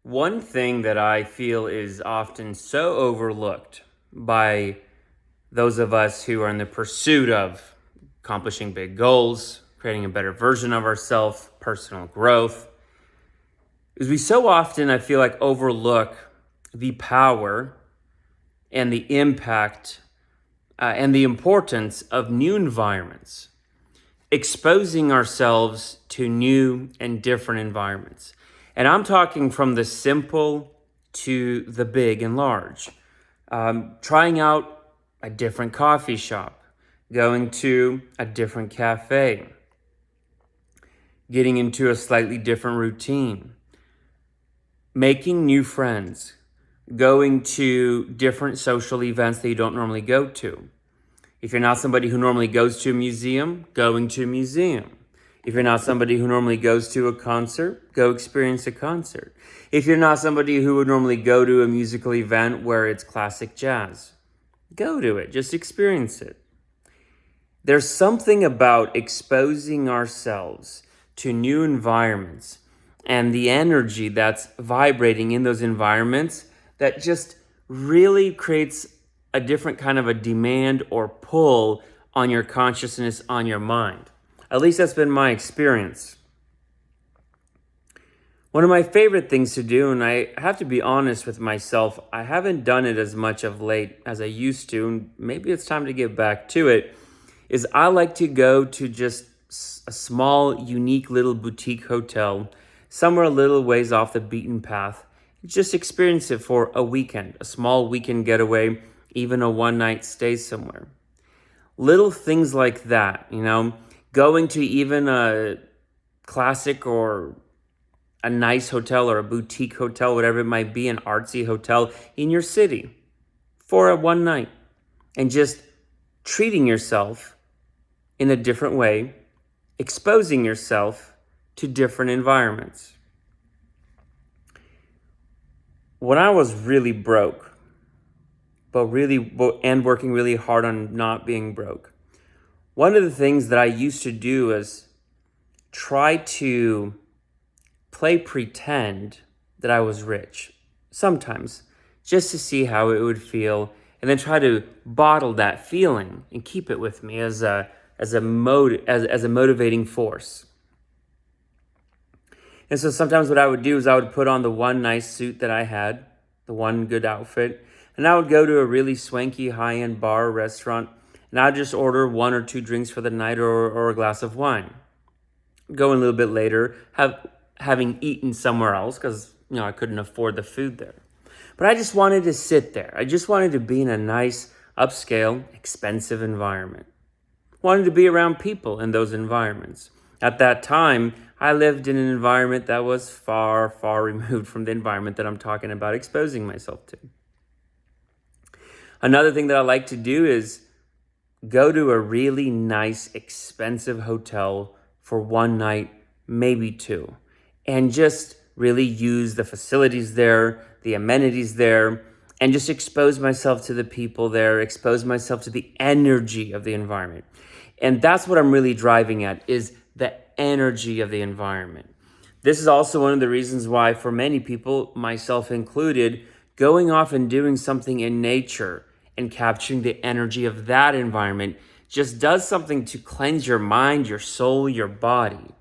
One thing that I feel is often so overlooked by those of us who are in the pursuit of accomplishing big goals, creating a better version of ourselves, personal growth, is we so often, I feel like, overlook the power and the impact and the importance of new environments, exposing ourselves to new and different environments. And I'm talking from the simple to the big and large. Trying out a different coffee shop, going to a different cafe, getting into a slightly different routine, making new friends, going to different social events that you don't normally go to. If you're not somebody who normally goes to a museum, going to a museum. If you're not somebody who normally goes to a concert, go experience a concert. If you're not somebody who would normally go to a musical event where it's classic jazz, go to it, just experience it. There's something about exposing ourselves to new environments and the energy that's vibrating in those environments that just really creates a different kind of a demand or pull on your consciousness, on your mind. At least that's been my experience. One of my favorite things to do, and I have to be honest with myself, I haven't done it as much of late as I used to, and maybe it's time to get back to it, is I like to go to just a small, unique little boutique hotel, somewhere a little ways off the beaten path. Just experience it for a weekend, a small weekend getaway, even a one-night stay somewhere. Little things like that, going to even a classic or a nice hotel or a boutique hotel, whatever it might be, an artsy hotel in your city for a one night, and just treating yourself in a different way, exposing yourself to different environments. When I was really broke, and working really hard on not being broke, one of the things that I used to do is try to play pretend that I was rich sometimes, just to see how it would feel, and then try to bottle that feeling and keep it with me as a motivating force. And so sometimes what I would do is I would put on the one nice suit that I had, the one good outfit, and I would go to a really swanky high-end bar or restaurant, and I'd just order one or two drinks for the night or a glass of wine. Go in a little bit later, having eaten somewhere else because I couldn't afford the food there. But I just wanted to sit there. I just wanted to be in a nice, upscale, expensive environment. Wanted to be around people in those environments. At that time, I lived in an environment that was far, far removed from the environment that I'm talking about exposing myself to. Another thing that I like to do is go to a really nice, expensive hotel for one night, maybe two, and just really use the facilities there, the amenities there, and just expose myself to the people there, expose myself to the energy of the environment. And that's what I'm really driving at, is the energy of the environment. This is also one of the reasons why, for many people, myself included, going off and doing something in nature and capturing the energy of that environment just does something to cleanse your mind, your soul, your body.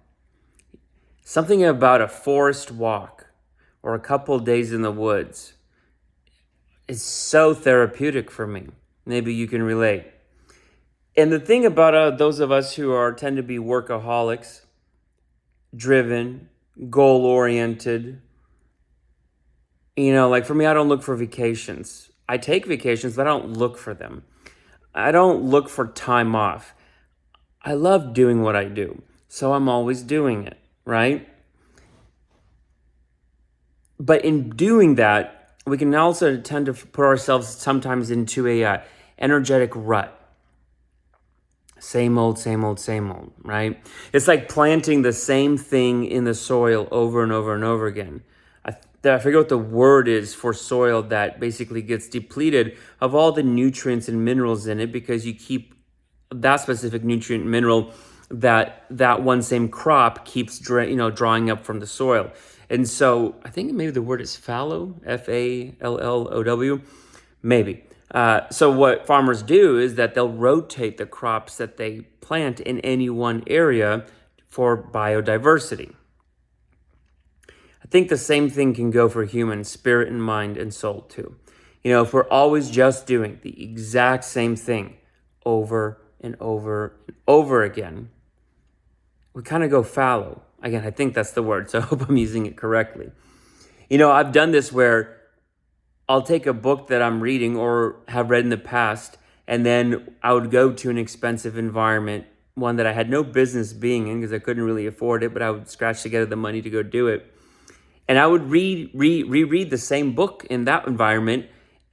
Something about a forest walk or a couple days in the woods is so therapeutic for me. Maybe you can relate. And the thing about those of us who tend to be workaholics, driven, goal-oriented, like for me, I don't look for vacations. I take vacations, but I don't look for them. I don't look for time off. I love doing what I do, so I'm always doing it, right? But in doing that, we can also tend to put ourselves sometimes into a energetic rut. Same old, right? It's like planting the same thing in the soil over and over and over again. I forget what the word is for soil that basically gets depleted of all the nutrients and minerals in it, because you keep that specific nutrient mineral that one same crop keeps drawing up from the soil. And so I think maybe the word is fallow, Fallow, maybe. So what farmers do is that they'll rotate the crops that they plant in any one area for biodiversity. I think the same thing can go for human spirit and mind and soul too. If we're always just doing the exact same thing over and over and over again, we kind of go fallow. Again, I think that's the word, so I hope I'm using it correctly. I've done this where I'll take a book that I'm reading or have read in the past, and then I would go to an expensive environment, one that I had no business being in because I couldn't really afford it, but I would scratch together the money to go do it. And I would reread the same book in that environment,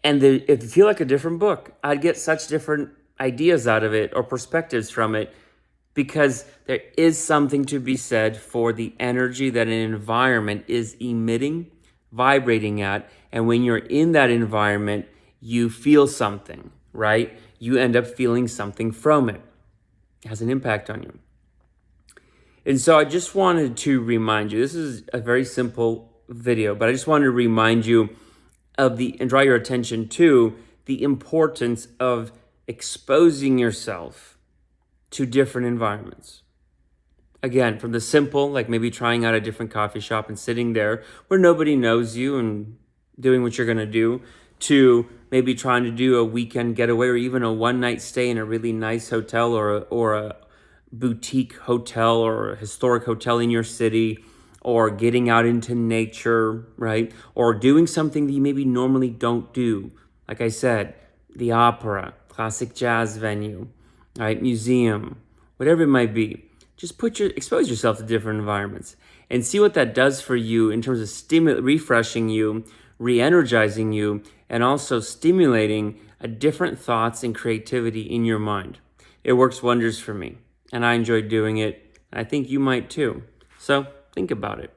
and it'd feel like a different book. I'd get such different ideas out of it or perspectives from it, because there is something to be said for the energy that an environment is emitting, vibrating at. And when you're in that environment, you feel something, right? You end up feeling something from it. It has an impact on you. And so I just wanted to remind you, this is a very simple video, but I just wanted to remind you and draw your attention to the importance of exposing yourself to different environments. Again, from the simple, like maybe trying out a different coffee shop and sitting there where nobody knows you and doing what you're going to do, to maybe trying to do a weekend getaway or even a one-night stay in a really nice hotel or a boutique hotel or a historic hotel in your city, or getting out into nature, right? Or doing something that you maybe normally don't do. Like I said, the opera, classic jazz venue, right? Museum, whatever it might be. Just expose yourself to different environments and see what that does for you in terms of refreshing you, re-energizing you, and also stimulating a different thoughts and creativity in your mind. It works wonders for me, and I enjoy doing it. I think you might too. So think about it.